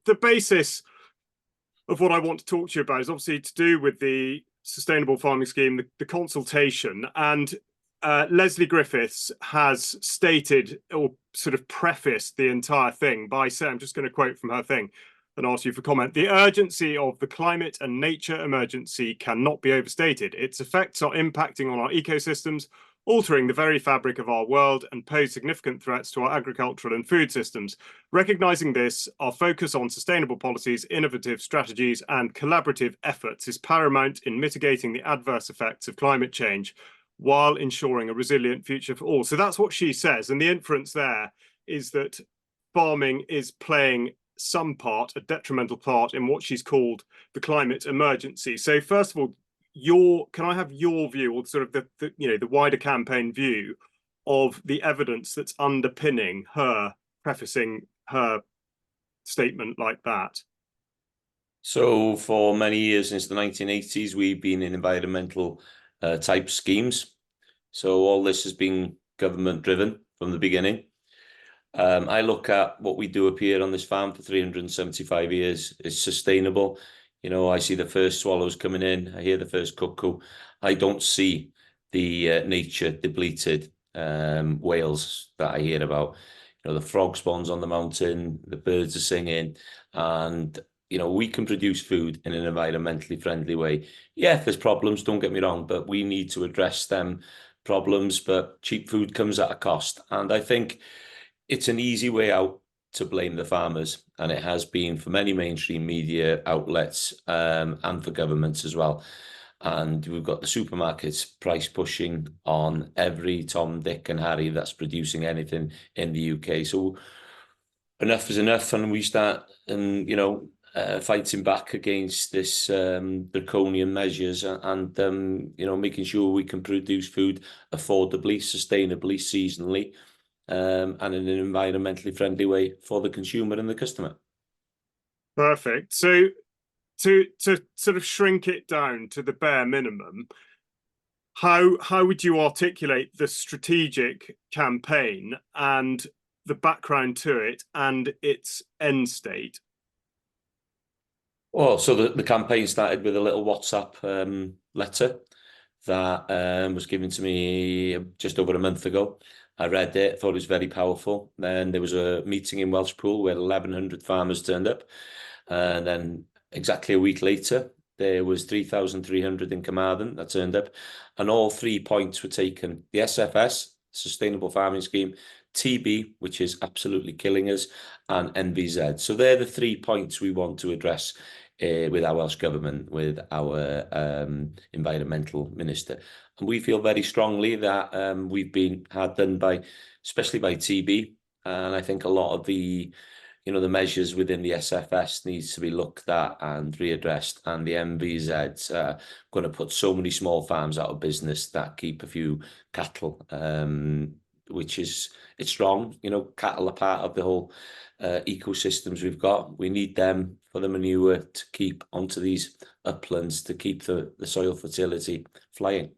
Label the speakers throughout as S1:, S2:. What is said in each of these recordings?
S1: the basis of what I want to talk to you about is obviously to do with the sustainable farming scheme, the consultation, and Leslie Griffiths has stated or sort of prefaced the entire thing by saying, I'm just going to quote from her thing and ask you for comment. The urgency of the climate and nature emergency cannot be overstated. Its effects are impacting on our ecosystems, altering the very fabric of our world, and pose significant threats to our agricultural and food systems. Recognizing this, our focus on sustainable policies, innovative strategies, and collaborative efforts is paramount in mitigating the adverse effects of climate change while ensuring a resilient future for all. So that's what she says. And the inference there is that farming is playing some part, a detrimental part, in what she's called the climate emergency. So first of all, can I have your view, or sort of the wider campaign view of the evidence that's underpinning her prefacing her statement like that?
S2: So for many years, since the 1980s, we've been in environmental type schemes. So all this has been government driven from the beginning. I look at what we do up here on this farm for 375 years. It's sustainable. I see the first swallows coming in. I hear the first cuckoo. I don't see the nature depleted whales that I hear about. The frog spawns on the mountain, the birds are singing, and we can produce food in an environmentally friendly way. Yeah, there's problems, don't get me wrong, but we need to address them problems. But cheap food comes at a cost, and I think it's an easy way out to blame the farmers, and it has been for many mainstream media outlets and for governments as well. And we've got the supermarkets price pushing on every Tom, Dick and Harry that's producing anything in the UK. So enough is enough, and we start fighting back against this draconian measures and making sure we can produce food affordably, sustainably, seasonally, and in an environmentally friendly way for the consumer and the customer.
S1: Perfect. So to sort of shrink it down to the bare minimum, how would you articulate the strategic campaign and the background to it and its end state?
S2: Well, so the campaign started with a little WhatsApp letter that was given to me just over a month ago. I read it, thought it was very powerful. Then there was a meeting in Welshpool where 1,100 farmers turned up. And then exactly a week later, there was 3,300 in Carmarthen that turned up. And all 3 points were taken. The SFS, Sustainable Farming Scheme, TB, which is absolutely killing us, and NVZ. So they're the 3 points we want to address with our Welsh Government, with our environmental minister. And we feel very strongly that we've been hard done by, especially by TB. And I think a lot of the measures within the SFS needs to be looked at and readdressed. And the MVZ's going to put so many small farms out of business that keep a few cattle, it's strong. Cattle are part of the whole ecosystems we've got. We need them for the manure to keep onto these uplands, to keep the soil fertility flying.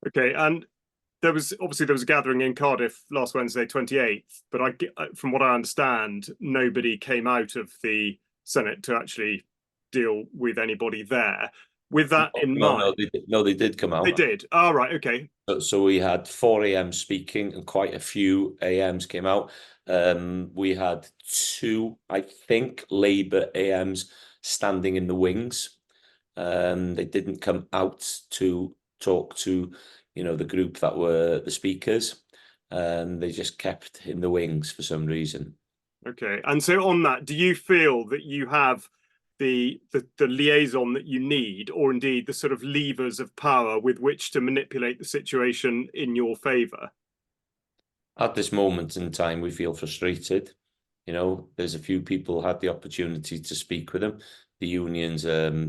S1: Okay, and there was a gathering in Cardiff last Wednesday, 28th, but from what I understand, nobody came out of the Senate to actually deal with anybody there. With that in mind,
S2: they did come out.
S1: They did. Oh, right, okay.
S2: So we had 4 a.m. speaking, and quite a few AMs came out. We had 2, I think, Labour AMs standing in the wings. They didn't come out to talk to the group that were the speakers, and they just kept in the wings for some reason.
S1: Okay, and so on that, do you feel that you have the liaison that you need, or indeed the sort of levers of power with which to manipulate the situation in your favour?
S2: At this moment in time, we feel frustrated. There's a few people had the opportunity to speak with them. The unions,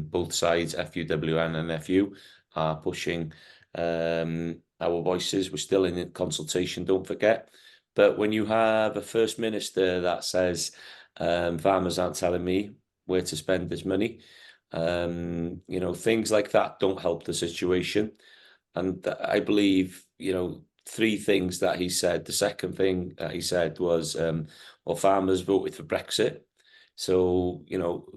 S2: both sides, FUWN and FU, are pushing our voices. We're still in consultation, don't forget. But when you have a First Minister that says farmers aren't telling me where to spend this money, things like that don't help the situation. And I believe 3 things that he said. The second thing that he said was, well, farmers voted for Brexit, So,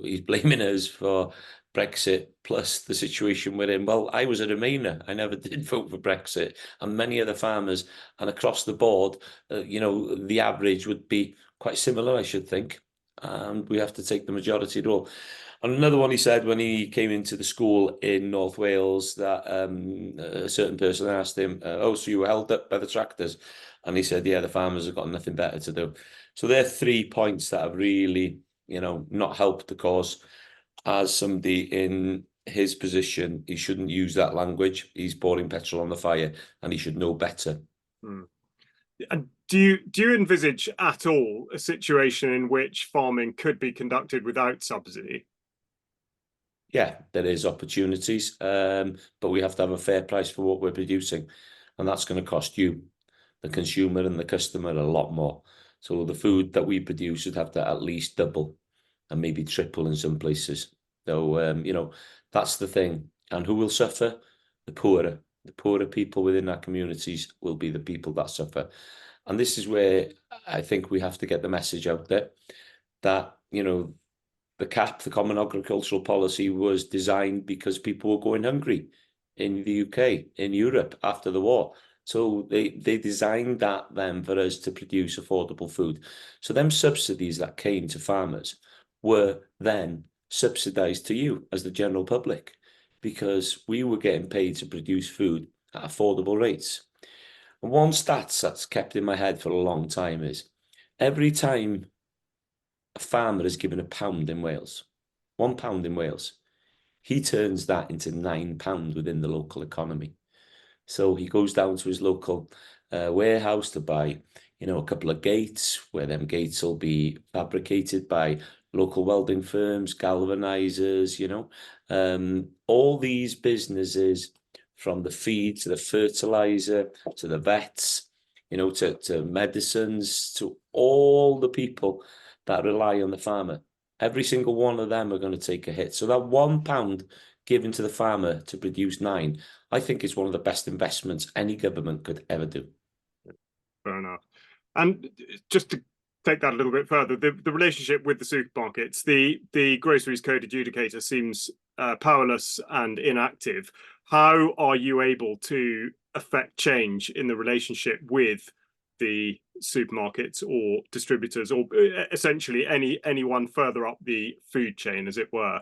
S2: he's blaming us for Brexit plus the situation we're in. Well, I was a Remainer. I never did vote for Brexit. And many other farmers, and across the board, the average would be quite similar, I should think. And we have to take the majority role. And another one he said when he came into the school in North Wales that a certain person asked him, "Oh, so you were held up by the tractors?" And he said, "Yeah, the farmers have got nothing better to do." So there are 3 points that have really, not helped the cause. As somebody in his position, he shouldn't use that language. He's pouring petrol on the fire, and he should know better.
S1: Mm. And do you envisage at all a situation in which farming could be conducted without subsidy?
S2: Yeah, there is opportunities, but we have to have a fair price for what we're producing, and that's going to cost you, the consumer and the customer, a lot more. So the food that we produce would have to at least double and maybe triple in some places. So, that's the thing. And who will suffer? The poorer. The poorer people within our communities will be the people that suffer. And this is where I think we have to get the message out there that, the CAP, the Common Agricultural Policy, was designed because people were going hungry in the UK, in Europe after the war. So they designed that then for us to produce affordable food. So them subsidies that came to farmers were then subsidised to you as the general public because we were getting paid to produce food at affordable rates. And one stat that's kept in my head for a long time is every time a farmer is given £1 in Wales, £1 in Wales, he turns that into £9 within the local economy. So he goes down to his local warehouse to buy, a couple of gates, where them gates will be fabricated by local welding firms, galvanizers, all these businesses, from the feed to the fertilizer to the vets, to medicines, to all the people that rely on the farmer. Every single one of them are going to take a hit. So that £1 given to the farmer to produce 9, I think is one of the best investments any government could ever do.
S1: Fair enough. And just to take that a little bit further, the relationship with the supermarkets, the groceries code adjudicator seems powerless and inactive. How are you able to affect change in the relationship with the supermarkets or distributors, or essentially anyone further up the food chain, as it were?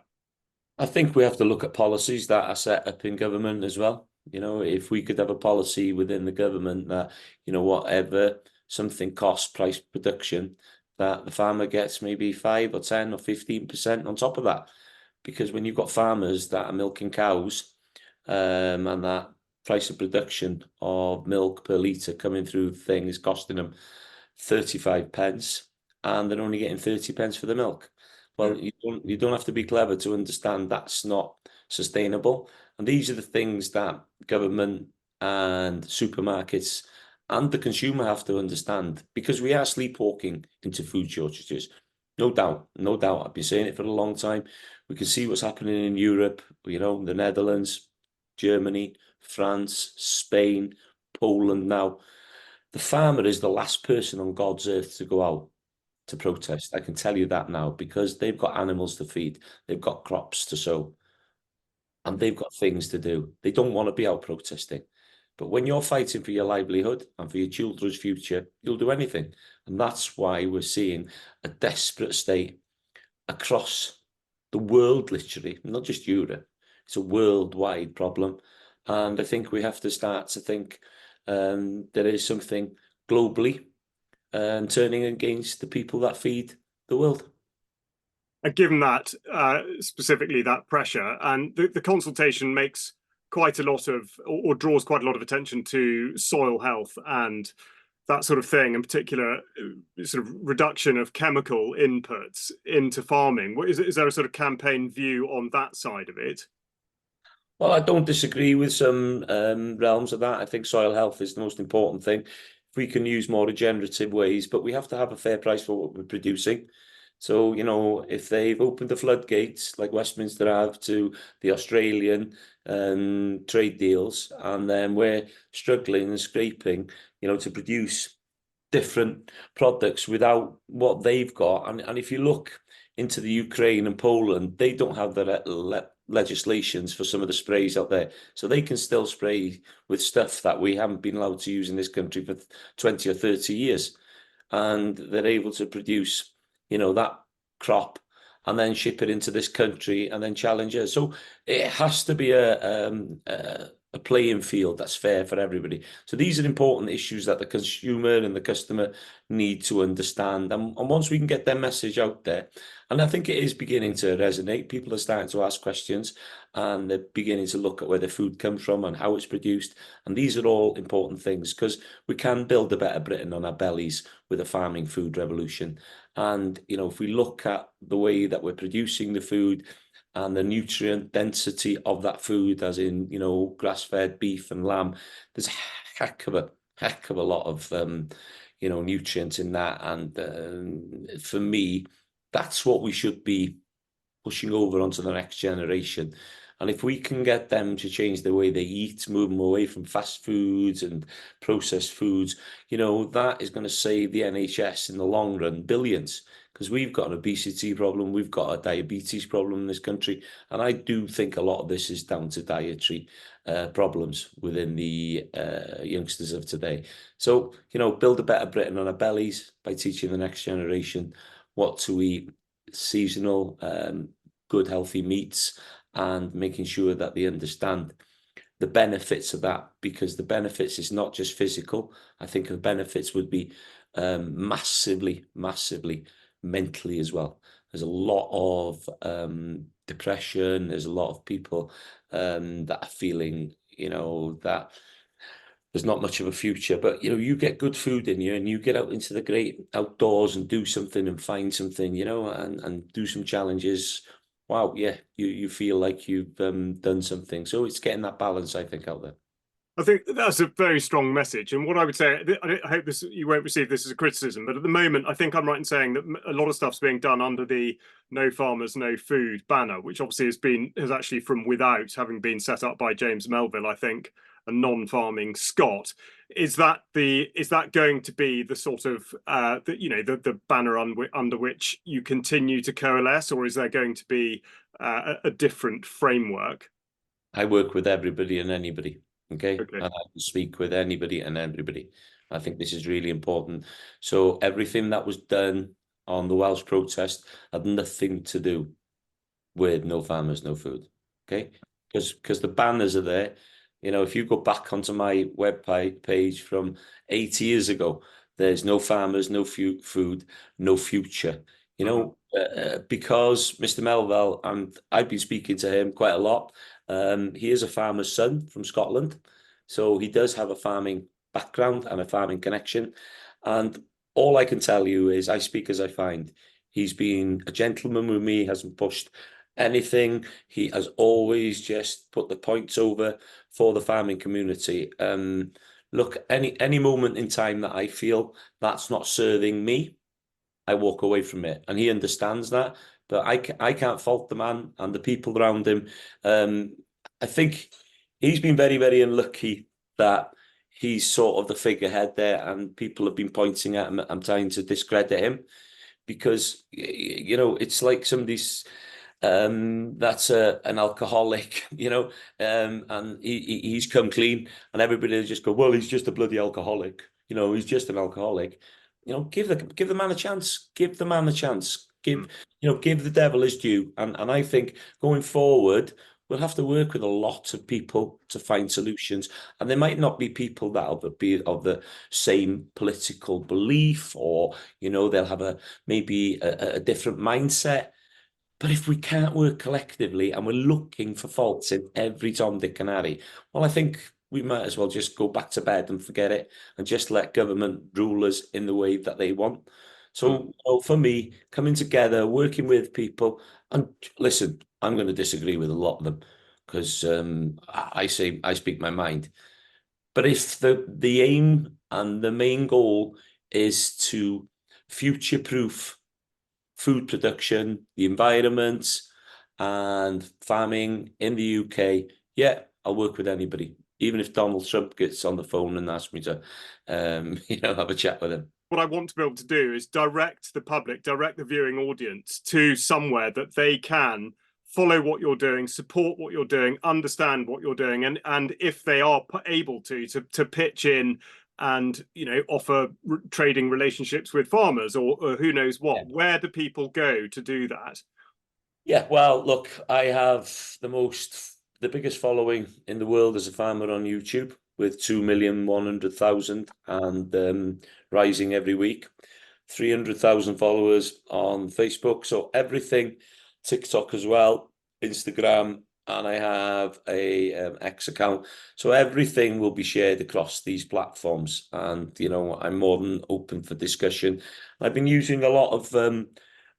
S2: I think we have to look at policies that are set up in government as well. If we could have a policy within the government that, whatever something costs price production, that the farmer gets maybe 5 or 10 or 15% on top of that. Because when you've got farmers that are milking cows, and that price of production of milk per litre coming through the thing is costing them 35 pence, and they're only getting 30 pence for the milk. Well, you don't have to be clever to understand that's not sustainable. And these are the things that government and supermarkets and the consumer have to understand, because we are sleepwalking into food shortages. No doubt, no doubt. I've been saying it for a long time. We can see what's happening in Europe, the Netherlands, Germany, France, Spain, Poland now. The farmer is the last person on God's earth to go out to protest. I can tell you that now, because they've got animals to feed, they've got crops to sow, and they've got things to do. They don't want to be out protesting. But when you're fighting for your livelihood and for your children's future, you'll do anything. And that's why we're seeing a desperate state across the world, literally, not just Europe. It's a worldwide problem. And I think we have to start to think there is something globally turning against the people that feed the world.
S1: And given that, specifically that pressure, and the consultation makes quite a lot of, or draws quite a lot of attention to soil health and that sort of thing, in particular, sort of reduction of chemical inputs into farming. Is there a sort of campaign view on that side of it?
S2: Well, I don't disagree with some realms of that. I think soil health is the most important thing. If we can use more regenerative ways, but we have to have a fair price for what we're producing. So, if they've opened the floodgates like Westminster have to the Australian trade deals, and then we're struggling and scraping, to produce different products without what they've got. And if you look into the Ukraine and Poland, they don't have the legislations for some of the sprays out there. So they can still spray with stuff that we haven't been allowed to use in this country for 20 or 30 years. And they're able to produce, that crop and then ship it into this country and then challenge us. So it has to be a playing field that's fair for everybody. So these are important issues that the consumer and the customer need to understand. And once we can get their message out there, and I think it is beginning to resonate, people are starting to ask questions and they're beginning to look at where the food comes from and how it's produced. And these are all important things because we can build a better Britain on our bellies with a farming food revolution. And, if we look at the way that we're producing the food and the nutrient density of that food, as in, grass-fed beef and lamb, there's a heck of a lot of, nutrients in that. And for me, that's what we should be pushing over onto the next generation. And if we can get them to change the way they eat, move them away from fast foods and processed foods, that is going to save the NHS in the long run billions. Because we've got an obesity problem, we've got a diabetes problem in this country. And I do think a lot of this is down to dietary problems within the youngsters of today. So, build a better Britain on our bellies by teaching the next generation what to eat, seasonal, good, healthy meats, and making sure that they understand the benefits of that, because the benefits is not just physical. I think the benefits would be massively mentally as well. There's a lot of depression. There's a lot of people that are feeling, that there's not much of a future. But you get good food in you and you get out into the great outdoors and do something and find something, and do some challenges. Wow, yeah, you feel like you've done something. So it's getting that balance, I think, out there.
S1: I think that's a very strong message. And what I would say, I hope you won't receive this as a criticism, but at the moment, I think I'm right in saying that a lot of stuff's being done under the No Farmers, No Food banner, which obviously has actually from without, having been set up by James Melville, I think, a non-farming Scot. Is that going to be the sort of the banner under which you continue to coalesce, or is there going to be a different framework?
S2: I work with everybody and anybody. Okay.
S1: Okay.
S2: And I can speak with anybody and everybody. I think this is really important. So everything that was done on the Welsh protest had nothing to do with No Farmers, No Food. Okay. Because the banners are there. If you go back onto my web page from 8 years ago, there's no farmers, no food, no future. Because Mr. Melville, and I've been speaking to him quite a lot. He is a farmer's son from Scotland, so he does have a farming background and a farming connection. And all I can tell you is I speak as I find. He's been a gentleman with me, hasn't pushed anything. He has always just put the points over for the farming community. Look, any moment in time that I feel that's not serving me, I walk away from it, and he understands that. But I can't fault the man and the people around him. I think he's been very, very unlucky that he's sort of the figurehead there, and people have been pointing at him. I'm trying to discredit him because it's like somebody's that's an alcoholic, and he's come clean, and everybody will just go, well, he's just a bloody alcoholic. He's just an alcoholic. Give the man a chance. Give the man a chance. Give the devil his due. And I think going forward, we'll have to work with a lot of people to find solutions. And there might not be people that'll be of the same political belief, or they'll have maybe a different mindset. But if we can't work collectively and we're looking for faults in every Tom, Dick and Harry, well, I think we might as well just go back to bed and forget it and just let government rule us in the way that they want. So for me, coming together, working with people, and listen, I'm going to disagree with a lot of them because I speak my mind. But if the aim and the main goal is to future-proof food production, the environment, and farming in the UK, yeah, I'll work with anybody. Even if Donald Trump gets on the phone and asks me to, have a chat with him.
S1: what I want to be able to do is direct the public, direct the viewing audience to somewhere that they can follow what you're doing, support what you're doing, understand what you're doing, and if they are able to pitch in and offer trading relationships with farmers or who knows what.
S2: Yeah.
S1: Where do people go to do that?
S2: Yeah, well, look, I have the biggest following in the world as a farmer on YouTube with 2,100,000 and rising every week. 300,000 followers on Facebook. So everything, TikTok as well, Instagram, and I have a X account. So everything will be shared across these platforms. And, I'm more than open for discussion. I've been using a lot of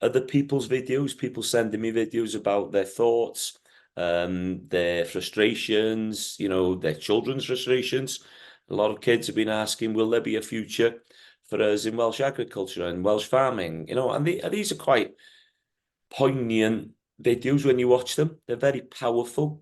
S2: other people's videos, people sending me videos about their thoughts, their frustrations, their children's frustrations. A lot of kids have been asking, will there be a future for us in Welsh agriculture and Welsh farming? And these are quite poignant videos when you watch them. They're very powerful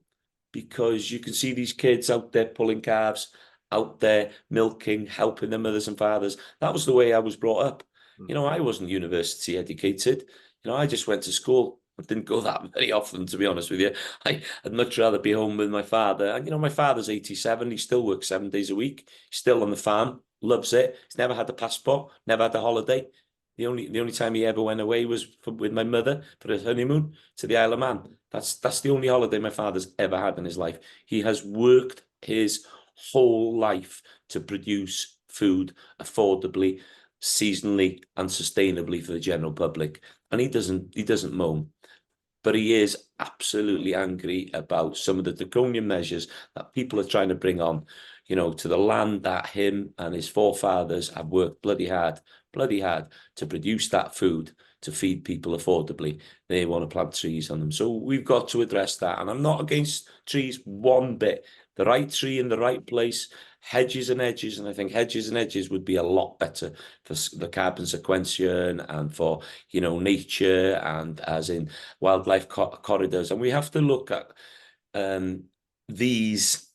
S2: because you can see these kids out there pulling calves, out there milking, helping their mothers and fathers. That was the way I was brought up. I wasn't university educated. I just went to school. I didn't go that very often, to be honest with you. I'd much rather be home with my father. And, my father's 87. He still works 7 days a week. He's still on the farm, loves it. He's never had a passport, never had a holiday. The only time he ever went away was with my mother for a honeymoon to the Isle of Man. That's the only holiday my father's ever had in his life. He has worked his whole life to produce food affordably, seasonally, and sustainably for the general public. And he doesn't moan. But he is absolutely angry about some of the draconian measures that people are trying to bring on, to the land that him and his forefathers have worked bloody hard to produce that food to feed people affordably. They want to plant trees on them. So we've got to address that. And I'm not against trees one bit. The right tree in the right place, hedges and edges. And I think hedges and edges would be a lot better for the carbon sequestration and for, nature and as in wildlife corridors. And we have to look at these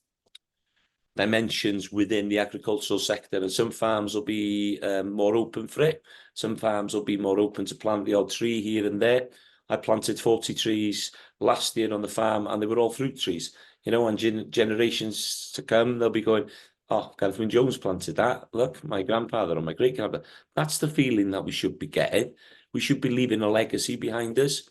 S2: dimensions within the agricultural sector, and some farms will be more open for it. Some farms will be more open to plant the odd tree here and there. I planted 40 trees last year on the farm, and they were all fruit trees. And generations to come, they'll be going, oh, Gareth Jones planted that. Look, my grandfather or my great-grandfather. That's the feeling that we should be getting. We should be leaving a legacy behind us.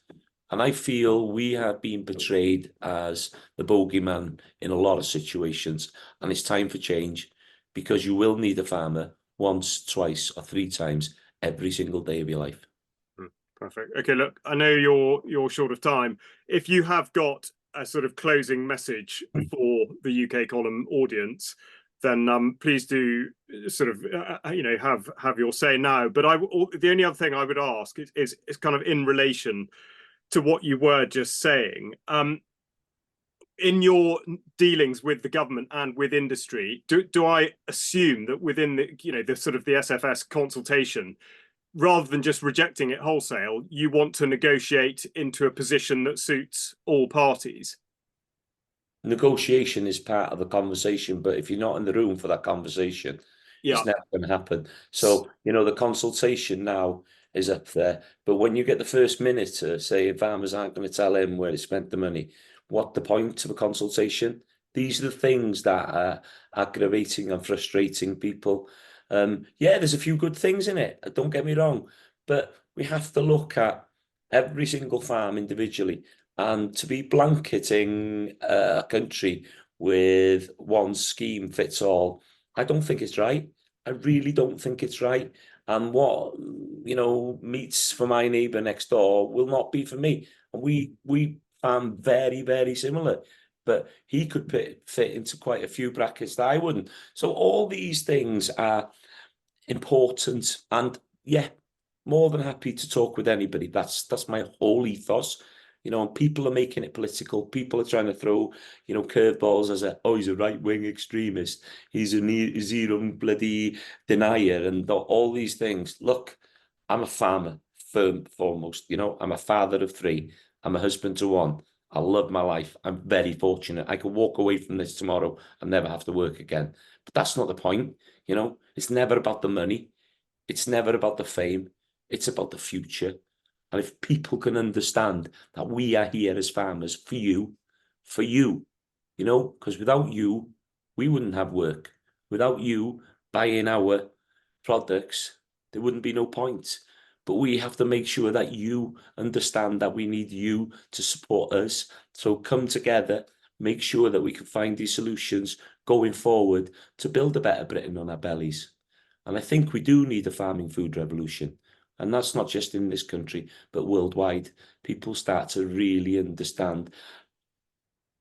S2: And I feel we have been portrayed as the bogeyman in a lot of situations. And it's time for change, because you will need a farmer once, twice, or 3 times every single day of your life.
S1: Perfect. Okay, look, I know you're short of time. If you have got a sort of closing message for the UK column audience, then please do sort of have your say now. But the only other thing I would ask is kind of in relation to what you were just saying. In your dealings with the government and with industry, do I assume that within the sort of the SFS consultation, rather than just rejecting it wholesale, you want to negotiate into a position that suits all parties?
S2: Negotiation is part of the conversation, but if you're not in the room for that conversation, it's never going to happen. So, the consultation now is up there. But when you get the first minute to say farmers aren't going to tell him where he spent the money, what the point of a consultation? These are the things that are aggravating and frustrating people. There's a few good things in it, don't get me wrong, but we have to look at every single farm individually. And to be blanketing a country with one scheme fits all, I don't think it's right. I really don't think it's right. And what, meats for my neighbour next door will not be for me. And we farm very, very similar. But he could fit into quite a few brackets that I wouldn't. So all these things are important. And more than happy to talk with anybody. That's my whole ethos. People are making it political. People are trying to throw, curveballs as he's a right-wing extremist. He's a zero bloody denier and all these things. Look, I'm a farmer, foremost. I'm a father of 3. I'm a husband to 1. I love my life. I'm very fortunate. I could walk away from this tomorrow and never have to work again. But that's not the point. It's never about the money. It's never about the fame. It's about the future. And if people can understand that we are here as farmers for you, because without you, we wouldn't have work. Without you buying our products, there wouldn't be no point. But we have to make sure that you understand that we need you to support us. So come together, make sure that we can find these solutions going forward to build a better Britain on our bellies. And I think we do need a farming food revolution. And that's not just in this country, but worldwide. People start to really understand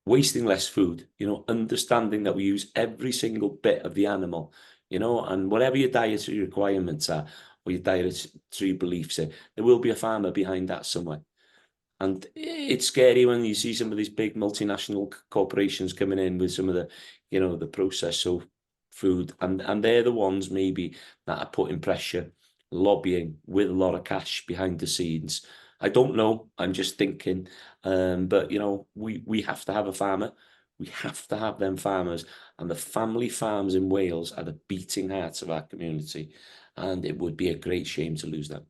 S2: wasting less food, understanding that we use every single bit of the animal, and whatever your dietary requirements are, or your dietary beliefs are, there will be a farmer behind that somewhere. And it's scary when you see some of these big multinational corporations coming in with some of the processed food, and they're the ones maybe that are putting pressure, lobbying with a lot of cash behind the scenes. I don't know. I'm just thinking, but we have to have a farmer. We have to have them farmers, and the family farms in Wales are the beating hearts of our community, and it would be a great shame to lose them.